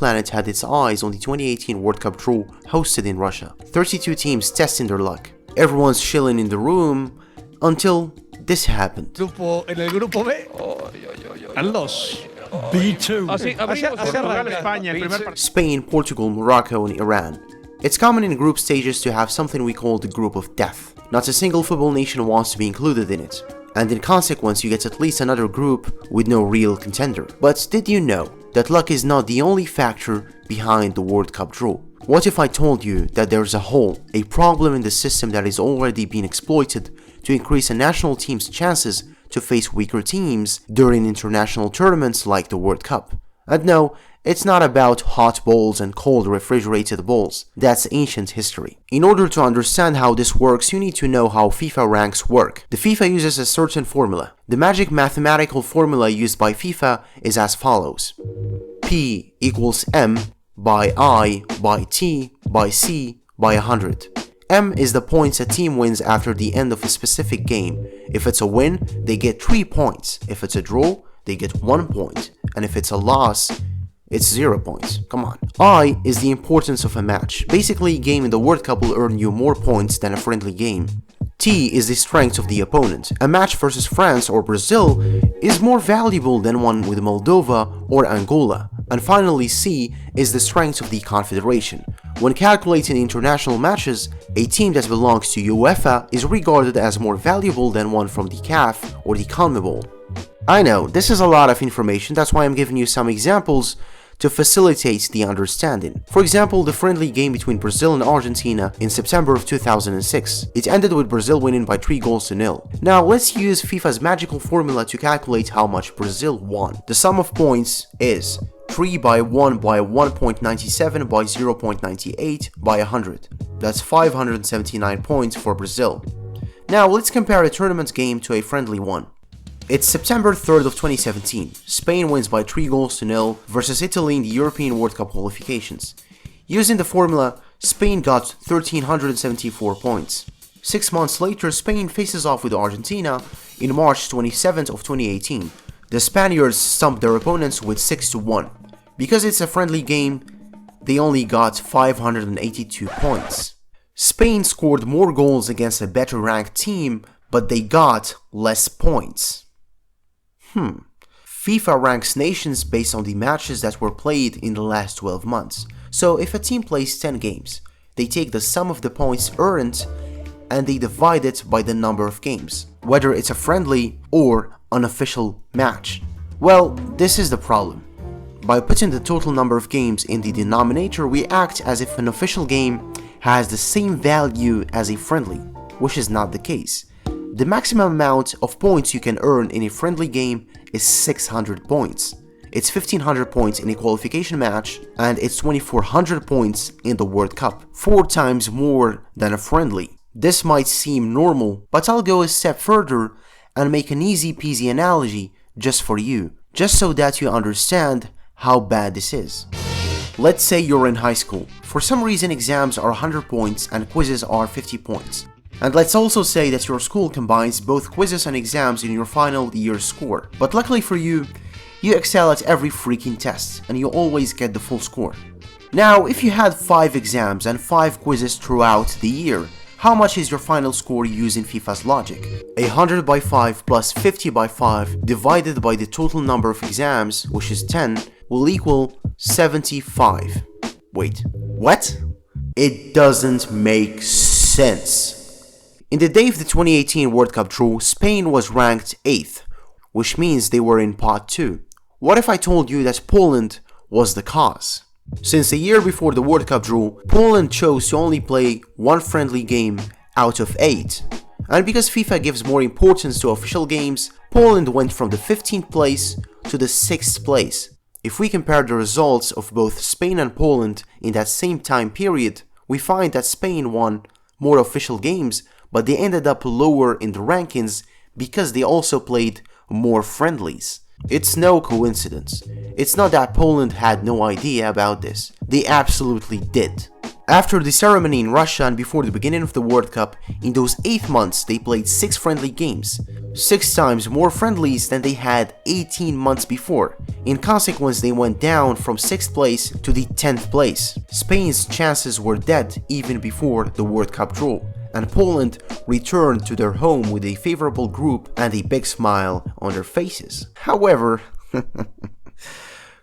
planet had its eyes on the 2018 World Cup draw hosted in Russia. 32 teams testing their luck. Everyone's chilling in the room until this happened. En el grupo B, están los B2. Así arranca España, el primer partido. Spain, Portugal, Morocco, and Iran. It's common in group stages to have something we call the group of death. Not a single football nation wants to be included in it. And in consequence, you get at least another group with no real contender. But did you know that luck is not the only factor behind the World Cup draw? What if I told you that there's a hole, a problem in the system that is already being exploited to increase a national team's chances to face weaker teams during international tournaments like the World Cup? And no, it's not about hot balls and cold refrigerated balls. That's ancient history. In order to understand how this works, you need to know how FIFA ranks work. The FIFA uses a certain formula. The magic mathematical formula used by FIFA is as follows. P equals M by I by T by C by 100. M is the points a team wins after the end of a specific game. If it's a win, they get 3 points. If it's a draw, they get 1 point. And if it's a loss, it's 0 points. Come on. I is the importance of a match. Basically, a game in the World Cup will earn you more points than a friendly game. T is the strength of the opponent. A match versus France or Brazil is more valuable than one with Moldova or Angola. And finally, C is the strength of the confederation. When calculating international matches, a team that belongs to UEFA is regarded as more valuable than one from the CAF or the CONMEBOL. I know, this is a lot of information, that's why I'm giving you some examples to facilitate the understanding. For example, the friendly game between Brazil and Argentina in September of 2006. It ended with Brazil winning by 3-0. Now let's use FIFA's magical formula to calculate how much Brazil won. The sum of points is 3 by 1 by 1.97 by 0.98 by 100. That's 579 points for Brazil. Now let's compare a tournament game to a friendly one. It's September 3rd of 2017. Spain wins by 3-0 versus Italy in the European World Cup qualifications. Using the formula, Spain got 1,374 points. 6 months later, Spain faces off with Argentina in March 27th of 2018. The Spaniards stumped their opponents with 6-1. Because it's a friendly game, they only got 582 points. Spain scored more goals against a better ranked team, but they got less points. FIFA ranks nations based on the matches that were played in the last 12 months. So if a team plays 10 games, they take the sum of the points earned and they divide it by the number of games, whether it's a friendly or unofficial match. Well, this is the problem. By putting the total number of games in the denominator, we act as if an official game has the same value as a friendly, which is not the case. The maximum amount of points you can earn in a friendly game is 600 points. It's 1500 points in a qualification match, and it's 2400 points in the World Cup, 4 times more than a friendly. This might seem normal, but I'll go a step further and make an easy peasy analogy just for you, just so that you understand how bad this is. Let's say you're in high school. For some reason, exams are 100 points and quizzes are 50 points. And let's also say that your school combines both quizzes and exams in your final year's score. But luckily for you, you excel at every freaking test and you always get the full score. Now, if you had 5 exams and 5 quizzes throughout the year, how much is your final score using FIFA's logic? 100 by 5 plus 50 by 5 divided by the total number of exams, which is 10, will equal 75. Wait, what? It doesn't make sense. In the day of the 2018 World Cup draw, Spain was ranked 8th, which means they were in pot 2. What if I told you that Poland was the cause? Since a year before the World Cup draw, Poland chose to only play 1 friendly game out of 8. And because FIFA gives more importance to official games, Poland went from the 15th place to the 6th place. If we compare the results of both Spain and Poland in that same time period, we find that Spain won more official games, but they ended up lower in the rankings because they also played more friendlies. It's no coincidence. It's not that Poland had no idea about this. They absolutely did. After the ceremony in Russia and before the beginning of the World Cup, in those 8 months they played 6 friendly games, 6 times more friendlies than they had 18 months before. In consequence, they went down from 6th place to the 10th place. Spain's chances were dead even before the World Cup draw, and Poland returned to their home with a favorable group and a big smile on their faces. However,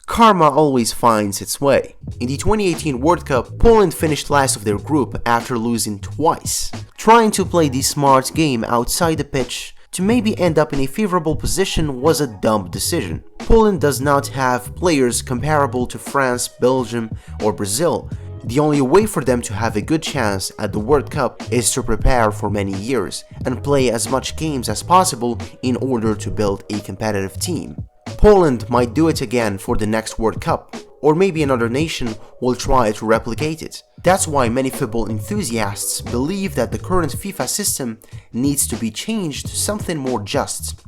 karma always finds its way. In the 2018 World Cup, Poland finished last of their group after losing twice. Trying to play the smart game outside the pitch to maybe end up in a favorable position was a dumb decision. Poland does not have players comparable to France, Belgium, or Brazil. The only way for them to have a good chance at the World Cup is to prepare for many years and play as much games as possible in order to build a competitive team. Poland might do it again for the next World Cup, or maybe another nation will try to replicate it. That's why many football enthusiasts believe that the current FIFA system needs to be changed to something more just.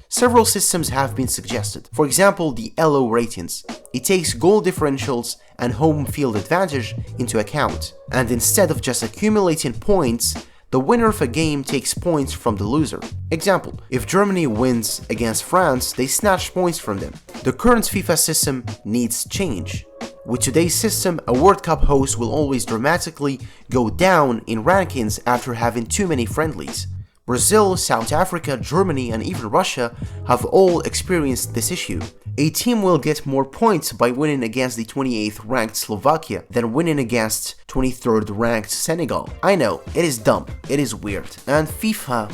Several systems have been suggested. For example, the ELO ratings. It takes goal differentials and home field advantage into account, and instead of just accumulating points, the winner of a game takes points from the loser. Example, if Germany wins against France, they snatch points from them. The current FIFA system needs change. With today's system, a World Cup host will always dramatically go down in rankings after having too many friendlies. Brazil, South Africa, Germany, and even Russia have all experienced this issue. A team will get more points by winning against the 28th ranked Slovakia than winning against 23rd ranked Senegal. I know, it is dumb, it is weird, and FIFA